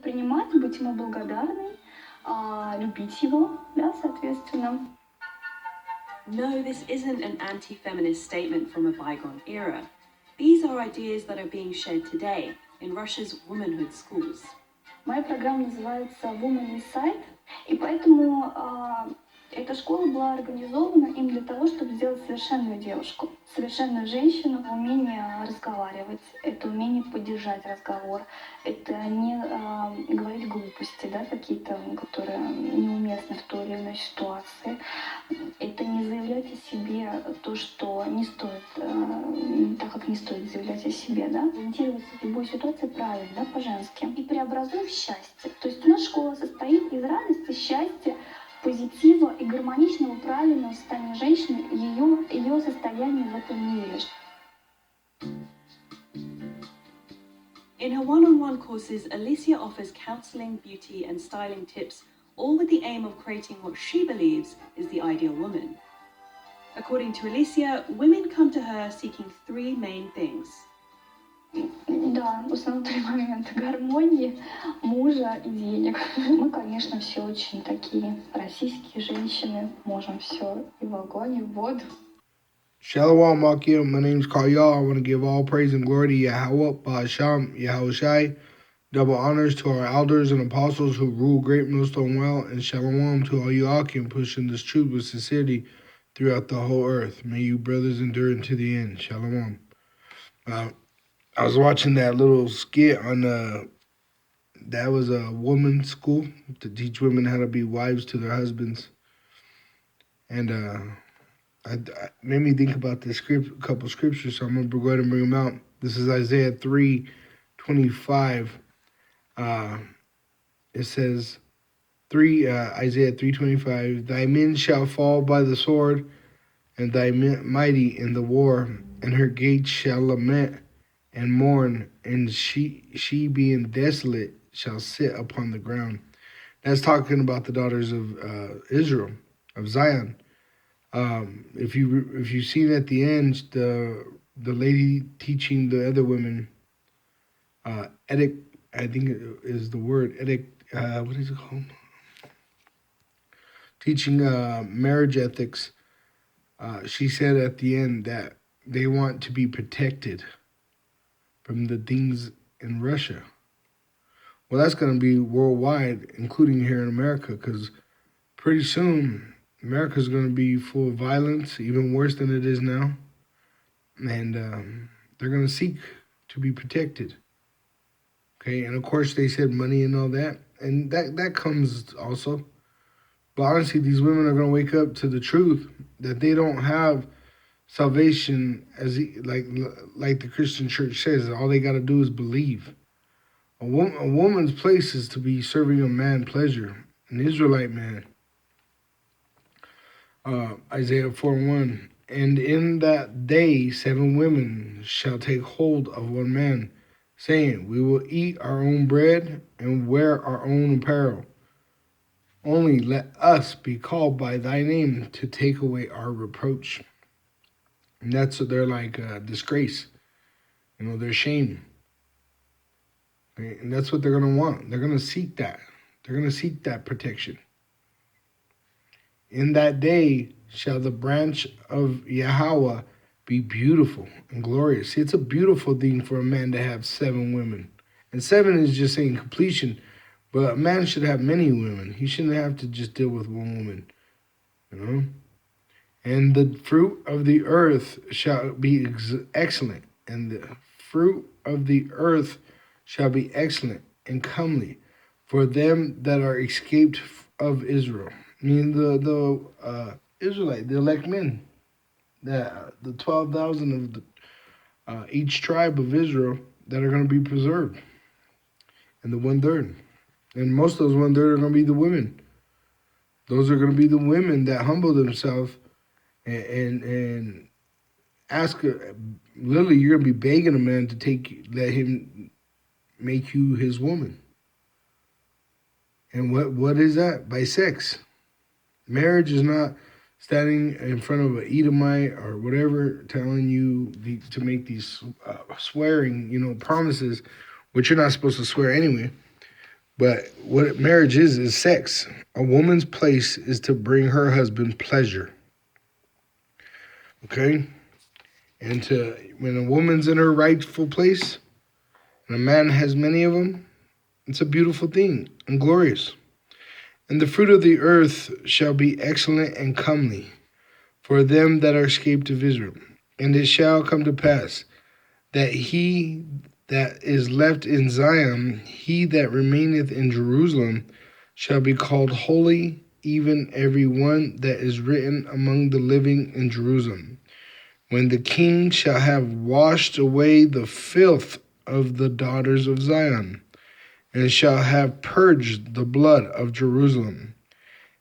Принимать, быть ему благодарной, любить его, да, соответственно. No, this isn't an anti-feminist statement from a bygone era. These are ideas that are being shared today in Russia's womanhood schools. Моя программа называется Woman Inside, и поэтому эта школа была организована им для того, чтобы сделать совершенную девушку, совершенную женщину в умении разговаривать, это умение поддержать разговор, это не говорить глупости, да, какие-то, которые неуместны в той или иной ситуации, это не заявлять о себе то, что не стоит, так как не стоит заявлять о себе, да, ориентироваться в любой ситуации правильно, да, по-женски, и преобразуй в счастье. То есть у нас школа состоит из радости, счастья, позитива и гармоничного, правильного состояния женщины, ее состояния в этом мире. In her one-on-one courses, Alicia offers counseling, beauty, and styling tips, all with the aim of creating what she believes is the ideal woman. According to Alicia, women come to her seeking three main things. Да, в основном три момента: гармонии, мужа и денег. Мы, конечно, все очень такие российские женщины, можем все и в огонь, и в воду. Shalom, Makia. My name is Kaya. I want to give all praise and glory to Yahweh, Ba'asham, Yahushai. Double honors to our elders and apostles who rule Great Millstone well, and shalom to all you Akim pushing this truth with sincerity throughout the whole earth. May you brothers endure into the end. Shalom. I was watching that little skit on that was a woman's school to teach women how to be wives to their husbands, and I made me think about this couple scriptures, so I'm gonna go ahead and bring them out. This is Isaiah 3:25. It says Isaiah 3:25. Thy men shall fall by the sword, and thy mighty in the war, and her gates shall lament and mourn, and she being desolate shall sit upon the ground. That's talking about the daughters of Israel, of Zion. If you've seen at the end the lady teaching the other women, etic, I think is the word etic. What is it called? Teaching marriage ethics. She said at the end that they want to be protected from the things in Russia. Well, that's going to be worldwide, including here in America, because pretty soon America's going to be full of violence, even worse than it is now. And they're going to seek to be protected. Okay, and of course they said money and all that, and that comes also. But honestly, these women are going to wake up to the truth that they don't have salvation as like the Christian church says. All they got to do is believe. A woman's place is to be serving a man pleasure, an Israelite man. Isaiah 4:1. And in that day 7 women shall take hold of one man, saying, we will eat our own bread and wear our own apparel. Only let us be called by thy name to take away our reproach. And that's they're like disgrace. They're shame. Okay? And that's what they're going to want. They're going to seek that. They're going to seek that protection. In that day shall the branch of Yahweh be beautiful and glorious. See, it's a beautiful thing for a man to have 7 women. And 7 is just saying completion. But a man should have many women. He shouldn't have to just deal with one woman. And the fruit of the earth shall be excellent. And the fruit of the earth shall be excellent and comely for them that are escaped of Israel. Meaning the Israelite, the elect men, the 12,000 of each tribe of Israel that are going to be preserved, and the 1/3, and most of those 1/3 are going to be the women. Those are going to be the women that humble themselves and ask. Literally, you're going to be begging a man to let him make you his woman. And what is that? By sex. Marriage is not standing in front of an Edomite or whatever telling you to make these swearing, promises, which you're not supposed to swear anyway. But what marriage is sex. A woman's place is to bring her husband pleasure. Okay? And when a woman's in her rightful place and a man has many of them, it's a beautiful thing and glorious. And the fruit of the earth shall be excellent and comely for them that are escaped of Israel. And it shall come to pass that he that is left in Zion, he that remaineth in Jerusalem, shall be called holy, even every one that is written among the living in Jerusalem. When the king shall have washed away the filth of the daughters of Zion, and shall have purged the blood of Jerusalem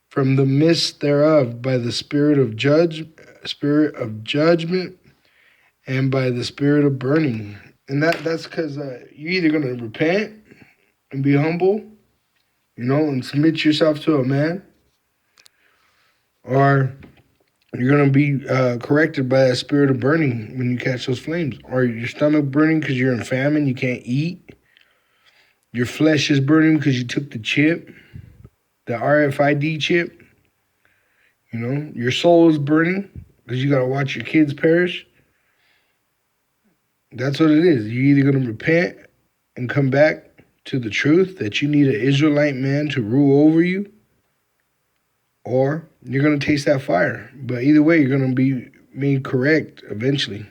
from the midst thereof by the spirit of judgment, and by the spirit of burning. And that's because you're either going to repent and be humble, and submit yourself to a man, or you're going to be corrected by that spirit of burning when you catch those flames. Or your stomach burning because you're in famine, you can't eat. Your flesh is burning because you took the chip, the RFID chip. Your soul is burning because you got to watch your kids perish. That's what it is. You're either going to repent and come back to the truth that you need an Israelite man to rule over you, or you're going to taste that fire. But either way, you're going to be made correct eventually.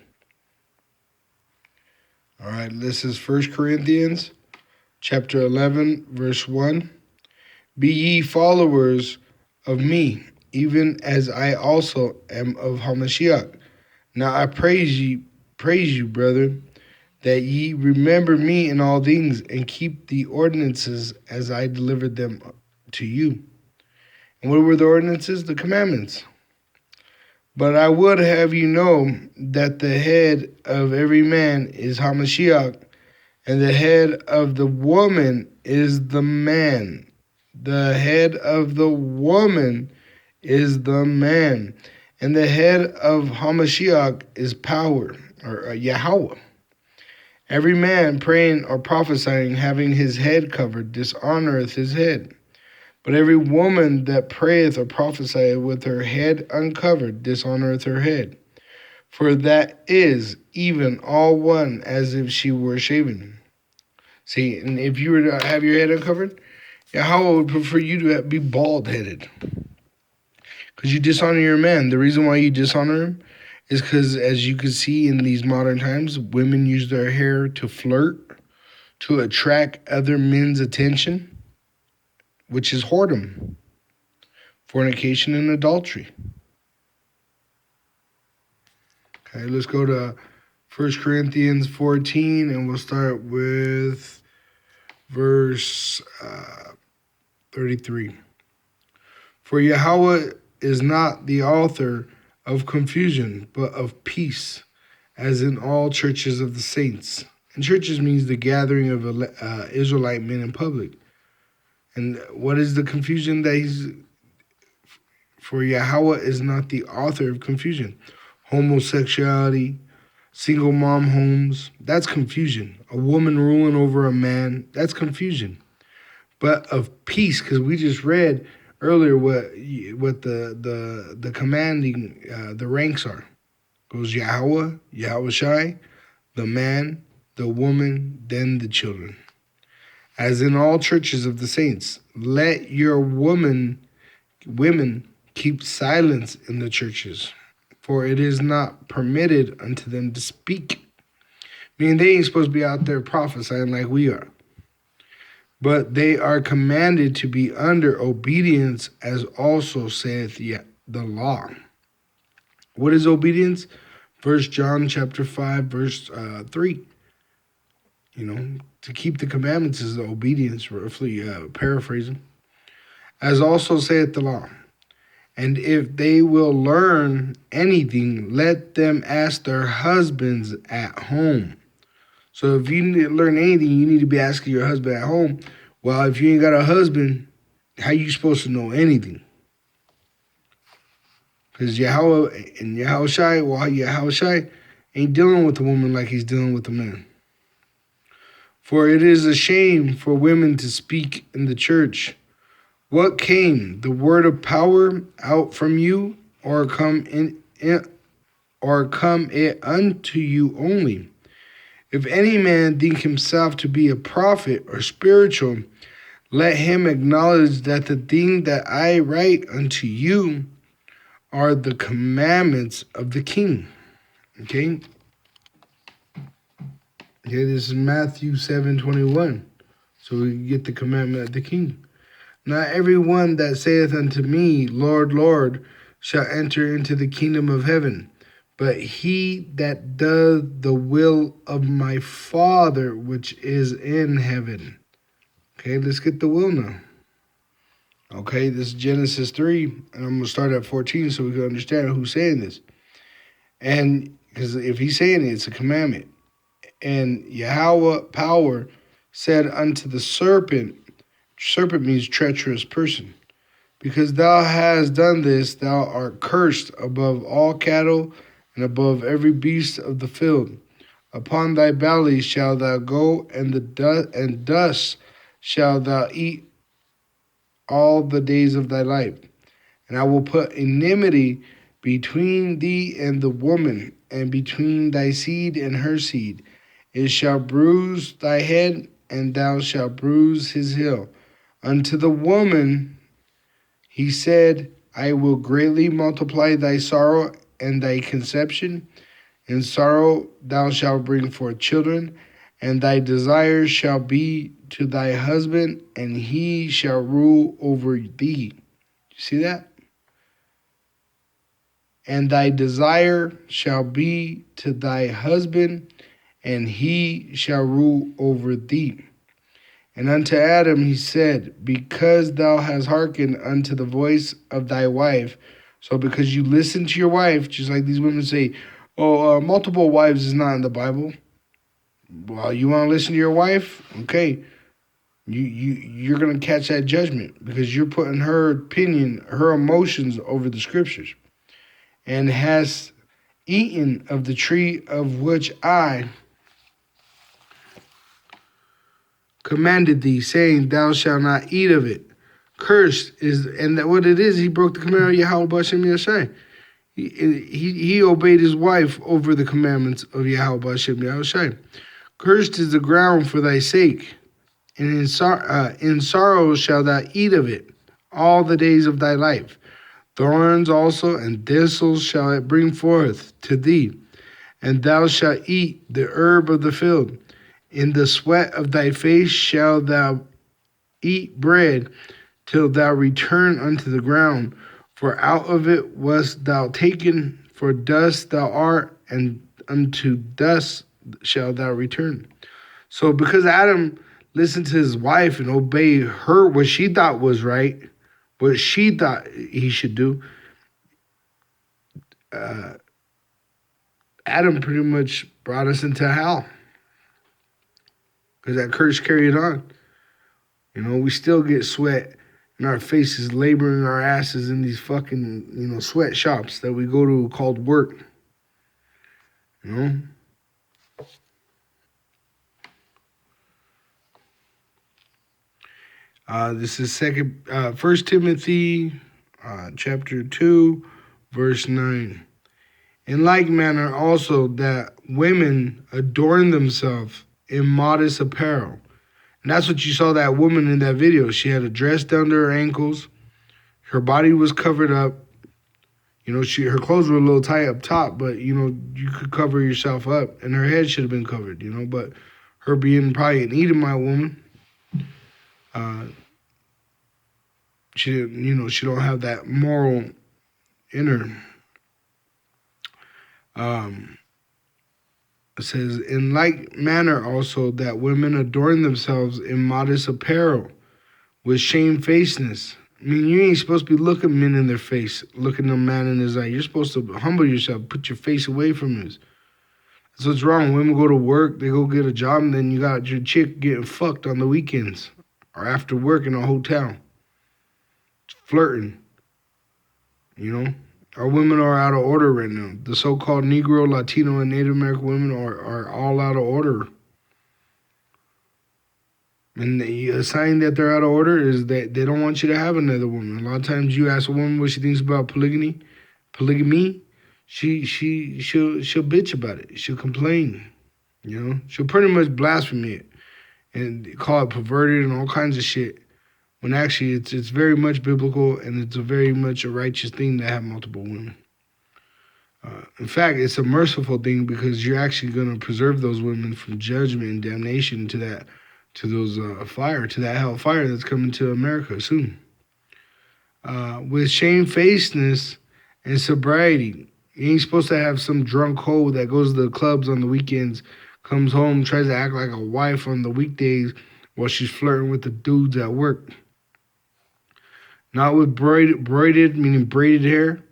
All right, this is 1 Corinthians chapter 11, verse 1. Be ye followers of me, even as I also am of Hamashiach. Now I praise you, brethren, that ye remember me in all things, and keep the ordinances as I delivered them to you. And what were the ordinances? The commandments. But I would have you know that the head of every man is Hamashiach, and the head of the woman is the man. The head of the woman is the man. And the head of Hamashiach is power, or Yahweh. Every man praying or prophesying, having his head covered, dishonoreth his head. But every woman that prayeth or prophesieth with her head uncovered, dishonoreth her head. For that is even all one as if she were shaven. See, and if you were to have your head uncovered, Yahweh would prefer you to be bald-headed. Because you dishonor your man. The reason why you dishonor him is because, as you can see in these modern times, women use their hair to flirt, to attract other men's attention, which is whoredom, fornication, and adultery. Okay, let's go to 1 Corinthians 14, and we'll start with verse 33. For Yahweh is not the author of confusion, but of peace, as in all churches of the saints. And churches means the gathering of Israelite men in public. And what is the confusion that he's... For Yahweh is not the author of confusion. Homosexuality, single mom homes, that's confusion. A woman ruling over a man, that's confusion. But of peace, because we just read earlier what the commanding the ranks are. Goes Yahweh, Yahweh Shai, the man, the woman, then the children. As in all churches of the saints, let your women keep silence in the churches, for it is not permitted unto them to speak. Meaning they ain't supposed to be out there prophesying like we are. But they are commanded to be under obedience, as also saith the law. What is obedience? 1 John chapter 5, verse 3. To keep the commandments is the obedience, roughly paraphrasing. As also saith the law. And if they will learn anything, let them ask their husbands at home. So if you need to learn anything, you need to be asking your husband at home. Well, if you ain't got a husband, how you supposed to know anything? Because Yahweh and Yahweh Shai ain't dealing with a woman like he's dealing with a man. For it is a shame for women to speak in the church. What came, the word of power out from you, or come it unto you only? If any man think himself to be a prophet or spiritual, let him acknowledge that the thing that I write unto you are the commandments of the king. Okay? Okay, this is Matthew 7:21. So we get the commandment of the king. Not every one that saith unto me, Lord, Lord, shall enter into the kingdom of heaven, but he that doth the will of my Father which is in heaven. Okay, let's get the will now. Okay, this is Genesis 3, and I'm going to start at 14 so we can understand who's saying this. And because if he's saying it, it's a commandment. And Yahweh power said unto the serpent means treacherous person, because thou hast done this, thou art cursed above all cattle and above every beast of the field. Upon thy belly shalt thou go, and dust shalt thou eat all the days of thy life. And I will put enmity between thee and the woman, and between thy seed and her seed. It shall bruise thy head, and thou shalt bruise his heel. Unto the woman he said, I will greatly multiply thy sorrow and thy conception. In sorrow thou shalt bring forth children, and thy desire shall be to thy husband, and he shall rule over thee. You see that? And thy desire shall be to thy husband, and he shall rule over thee. And unto Adam he said, because thou hast hearkened unto the voice of thy wife, so because you listen to your wife, just like these women say, multiple wives is not in the Bible. Well, you want to listen to your wife? Okay. You're going to catch that judgment because you're putting her opinion, her emotions over the scriptures. And hast eaten of the tree of which I commanded thee, saying, thou shalt not eat of it. Cursed is, and that what it is, he broke the commandment of Yahweh B'Shem Yashai. He obeyed his wife over the commandments of Yahweh B'Shem Yashai. Cursed is the ground for thy sake, and in sorrow shalt thou eat of it all the days of thy life. Thorns also and thistles shall it bring forth to thee, and thou shalt eat the herb of the field. In the sweat of thy face shalt thou eat bread till thou return unto the ground, for out of it wast thou taken, for dust thou art, and unto dust shalt thou return. So because Adam listened to his wife and obeyed her, what she thought was right, what she thought he should do, Adam pretty much brought us into hell. Because that curse carried on. You know, we still get sweat in our faces, laboring our asses in these fucking, sweatshops that we go to called work. You know? This is 1 Timothy chapter 2, verse 9. In like manner also that women adorn themselves in modest apparel. And that's what you saw that woman in that video. She had a dress down to her ankles. Her body was covered up. You know, her clothes were a little tight up top, but, you could cover yourself up. And her head should have been covered, But her being probably an Edomite woman, she didn't, she don't have that moral in her. It says, in like manner also that women adorn themselves in modest apparel with shamefacedness. I mean, you ain't supposed to be looking men in their face, looking a man in his eye. You're supposed to humble yourself, put your face away from this. That's what's wrong. Women go to work, they go get a job, and then you got your chick getting fucked on the weekends or after work in a hotel. Flirting, Our women are out of order right now. The so-called Negro, Latino, and Native American women are all out of order. And a sign that they're out of order is that they don't want you to have another woman. A lot of times you ask a woman what she thinks about polygamy, she'll bitch about it. She'll complain. You know, she'll pretty much blaspheme it and call it perverted and all kinds of shit. When actually it's very much biblical and it's a very much a righteous thing to have multiple women. In fact, it's a merciful thing because you're actually going to preserve those women from judgment and damnation to that hellfire that's coming to America soon. With shamefacedness and sobriety, you ain't supposed to have some drunk hoe that goes to the clubs on the weekends, comes home, tries to act like a wife on the weekdays while she's flirting with the dudes at work. Not with braided, meaning braided hair,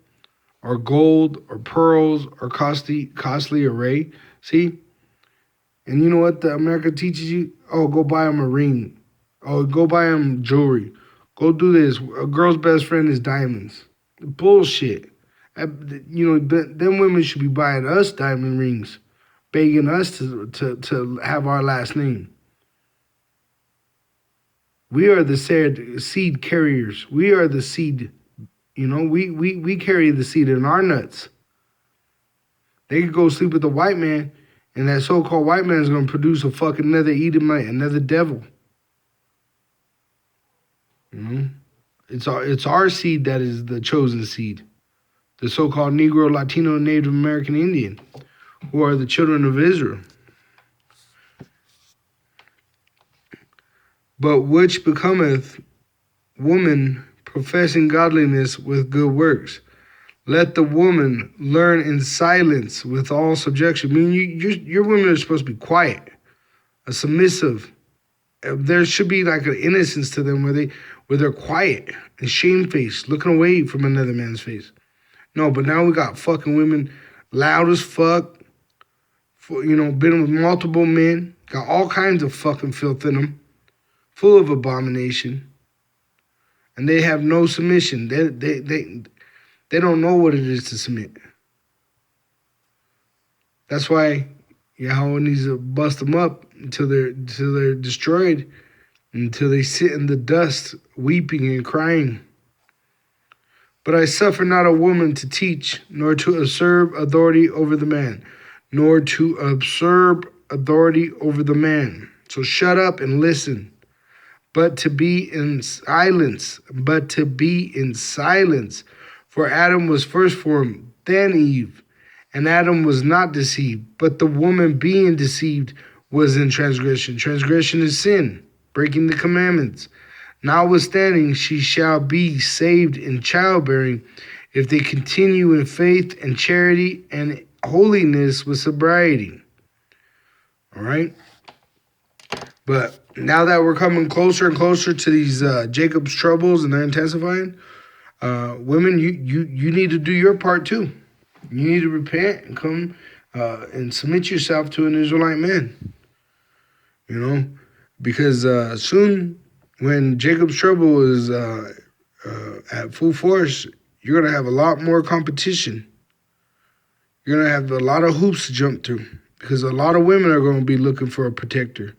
or gold, or pearls, or costly array. See? And you know what America teaches you? Oh, go buy them a ring. Oh, go buy them jewelry. Go do this. A girl's best friend is diamonds. Bullshit. You know, them women should be buying us diamond rings, begging us to have our last name. We are the seed carriers. We are the seed. You know, we carry the seed in our nuts. They could go sleep with a white man, and that so-called white man is going to produce a fucking another Edomite, another devil. You know, it's our seed that is the chosen seed. The so-called Negro, Latino, Native American Indian, who are the children of Israel. But which becometh woman professing godliness with good works. Let the woman learn in silence with all subjection. I mean, your women are supposed to be quiet, a submissive. There should be like an innocence to them where they're quiet and shamefaced, looking away from another man's face. No, but now we got fucking women loud as fuck, you know, been with multiple men, got all kinds of fucking filth in them, full of abomination, and they have no submission. They don't know what it is to submit. That's why Yahweh needs to bust them up until they're destroyed, until they sit in the dust, weeping and crying. But I suffer not a woman to teach, nor to usurp authority over the man, nor to usurp authority over the man. So shut up and listen. But to be in silence. For Adam was first formed, then Eve. And Adam was not deceived, but the woman being deceived was in transgression. Transgression is sin, breaking the commandments. Notwithstanding, she shall be saved in childbearing if they continue in faith and charity and holiness with sobriety. All right? But now that we're coming closer and closer to these Jacob's troubles and they're intensifying, women, you need to do your part too. You need to repent and come and submit yourself to an Israelite man. You know, because soon when Jacob's trouble is at full force, you're going to have a lot more competition. You're going to have a lot of hoops to jump through because a lot of women are going to be looking for a protector.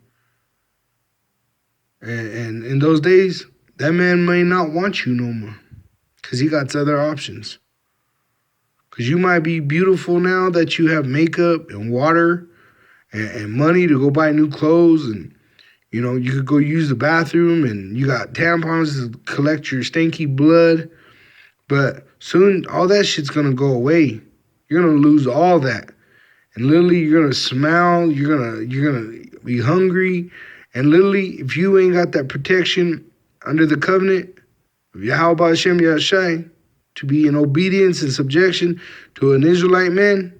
And in those days, that man may not want you no more because he got other options. Because you might be beautiful now that you have makeup and water and money to go buy new clothes, and you know, you could go use the bathroom, and you got tampons to collect your stinky blood. But soon, all that shit's going to go away. You're going to lose all that. And literally, you're going to smile. You're gonna be hungry. And literally, if you ain't got that protection under the covenant of Yahweh Hashem Yahshai, to be in obedience and subjection to an Israelite man,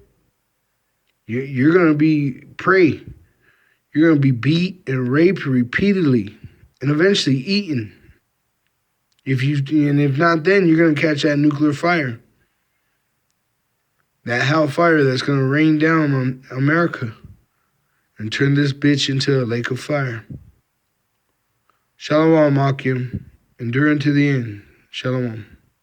you're going to be prey. You're going to be beat and raped repeatedly and eventually eaten. If not, then you're going to catch that nuclear fire. That hellfire that's going to rain down on America and turn this bitch into a lake of fire. Shalom, Akim. Endure unto the end. Shalom.